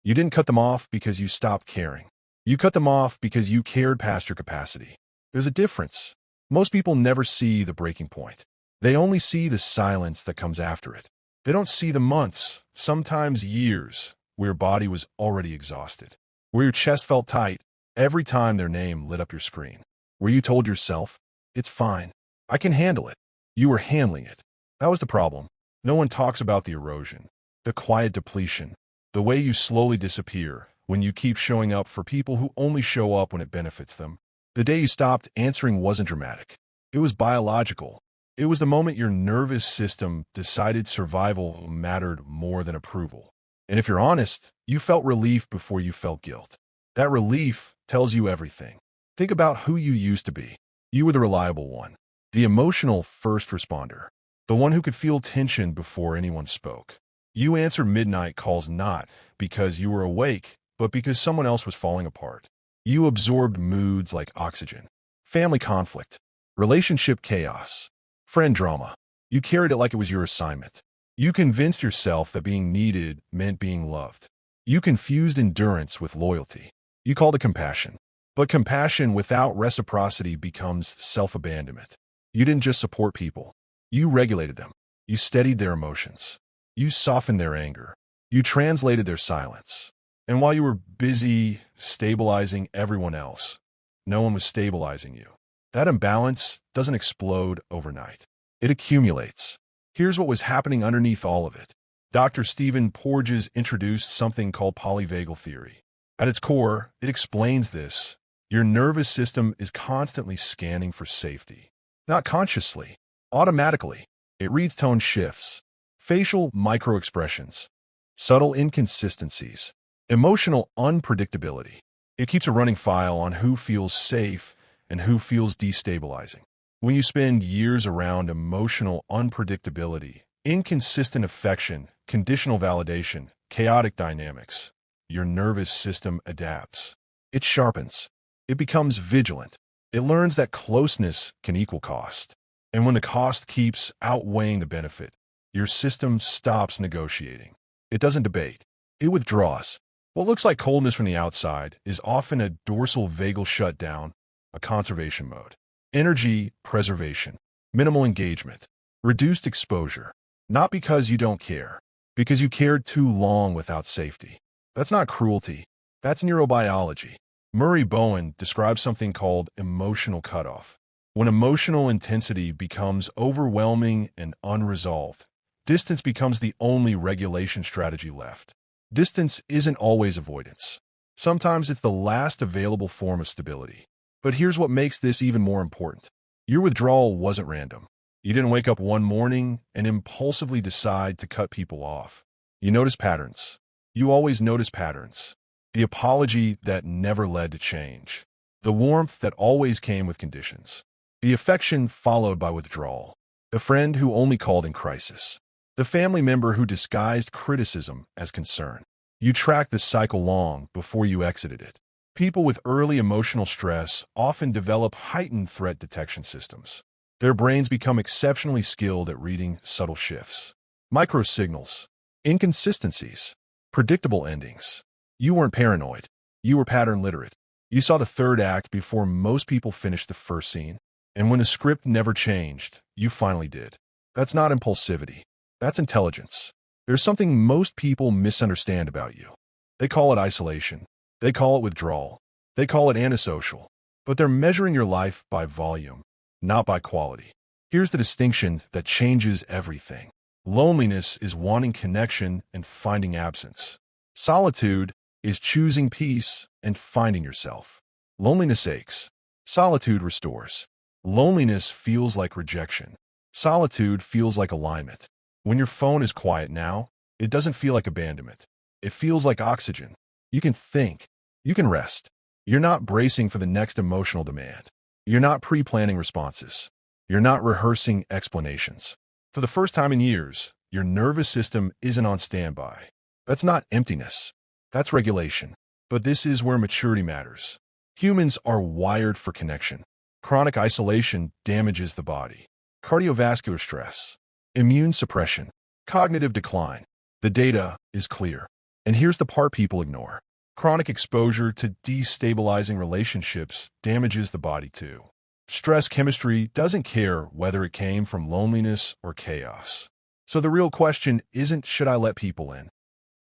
You didn't cut them off because you stopped caring. You cut them off because you cared past your capacity. There's a difference. Most people never see the breaking point. They only see the silence that comes after it. They don't see the months, sometimes years, where your body was already exhausted, where your chest felt tight every time their name lit up your screen, where you told yourself, "It's fine. I can handle it." You were handling it. That was the problem. No one talks about the erosion, the quiet depletion, the way you slowly disappear when you keep showing up for people who only show up when it benefits them. The day you stopped answering wasn't dramatic. It was biological. It was the moment your nervous system decided survival mattered more than approval. And if you're honest, you felt relief before you felt guilt. That relief tells you everything. Think about who you used to be. You were the reliable one, the emotional first responder, the one who could feel tension before anyone spoke. You answered midnight calls not because you were awake, but because someone else was falling apart. You absorbed moods like oxygen, family conflict, relationship chaos, friend drama. You carried it like it was your assignment. You convinced yourself that being needed meant being loved. You confused endurance with loyalty. You called it compassion. But compassion without reciprocity becomes self-abandonment. You didn't just support people. You regulated them. You steadied their emotions. You softened their anger. You translated their silence. And while you were busy stabilizing everyone else, no one was stabilizing you. That imbalance doesn't explode overnight. It accumulates. Here's what was happening underneath all of it. Dr. Stephen Porges introduced something called Polyvagal Theory. At its core, it explains this. Your nervous system is constantly scanning for safety. Not consciously, automatically. It reads tone shifts, facial microexpressions, subtle inconsistencies, emotional unpredictability. It keeps a running file on who feels safe and who feels destabilizing. When you spend years around emotional unpredictability, inconsistent affection, conditional validation, chaotic dynamics, your nervous system adapts. It sharpens. It becomes vigilant. It learns that closeness can equal cost. And when the cost keeps outweighing the benefit, your system stops negotiating. It doesn't debate. It withdraws. What looks like coldness from the outside is often a dorsal vagal shutdown, a conservation mode. Energy preservation, minimal engagement, reduced exposure. Not because you don't care, because you cared too long without safety. That's not cruelty. That's neurobiology. Murray Bowen describes something called emotional cutoff. When emotional intensity becomes overwhelming and unresolved, distance becomes the only regulation strategy left. Distance isn't always avoidance. Sometimes it's the last available form of stability. But here's what makes this even more important. Your withdrawal wasn't random. You didn't wake up one morning and impulsively decide to cut people off. You noticed patterns. You always notice patterns. The apology that never led to change. The warmth that always came with conditions. The affection followed by withdrawal. The friend who only called in crisis. The family member who disguised criticism as concern. You tracked the cycle long before you exited it. People with early emotional stress often develop heightened threat detection systems. Their brains become exceptionally skilled at reading subtle shifts, microsignals, inconsistencies, predictable endings. You weren't paranoid. You were pattern literate. You saw the third act before most people finished the first scene. And when the script never changed, you finally did. That's not impulsivity. That's intelligence. There's something most people misunderstand about you. They call it isolation. They call it withdrawal. They call it antisocial. But they're measuring your life by volume, not by quality. Here's the distinction that changes everything. Loneliness is wanting connection and finding absence. Solitude is choosing peace and finding yourself. Loneliness aches. Solitude restores. Loneliness feels like rejection. Solitude feels like alignment. When your phone is quiet now, it doesn't feel like abandonment. It feels like oxygen. You can think. You can rest. You're not bracing for the next emotional demand. You're not pre-planning responses. You're not rehearsing explanations. For the first time in years, your nervous system isn't on standby. That's not emptiness. That's regulation. But this is where maturity matters. Humans are wired for connection. Chronic isolation damages the body. Cardiovascular stress, immune suppression, cognitive decline. The data is clear. And here's the part people ignore. Chronic exposure to destabilizing relationships damages the body too. Stress chemistry doesn't care whether it came from loneliness or chaos. So the real question isn't, should I let people in?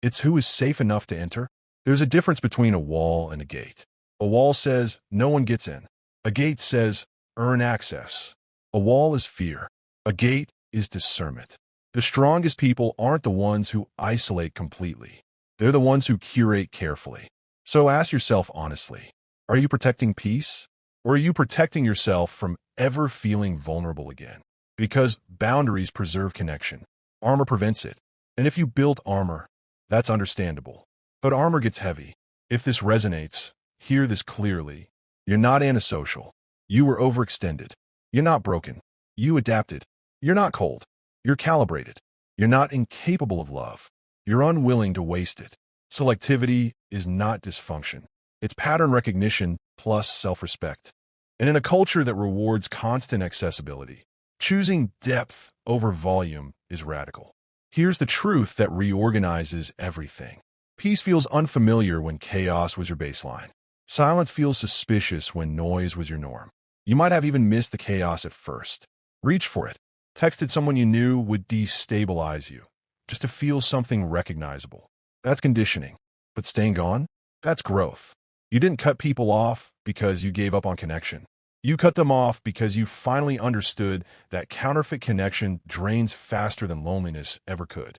It's, who is safe enough to enter? There's a difference between a wall and a gate. A wall says, no one gets in. A gate says, earn access. A wall is fear. A gate is discernment. The strongest people aren't the ones who isolate completely. They're the ones who curate carefully. So ask yourself honestly, are you protecting peace? Or are you protecting yourself from ever feeling vulnerable again? Because boundaries preserve connection. Armor prevents it. And if you built armor, that's understandable. But armor gets heavy. If this resonates, hear this clearly. You're not antisocial. You were overextended. You're not broken. You adapted. You're not cold. You're calibrated. You're not incapable of love. You're unwilling to waste it. Selectivity is not dysfunction. It's pattern recognition plus self-respect. And in a culture that rewards constant accessibility, choosing depth over volume is radical. Here's the truth that reorganizes everything. Peace feels unfamiliar when chaos was your baseline. Silence feels suspicious when noise was your norm. You might have even missed the chaos at first. Reach for it. Texted someone you knew would destabilize you, just to feel something recognizable. That's conditioning. But staying gone? That's growth. You didn't cut people off because you gave up on connection. You cut them off because you finally understood that counterfeit connection drains faster than loneliness ever could.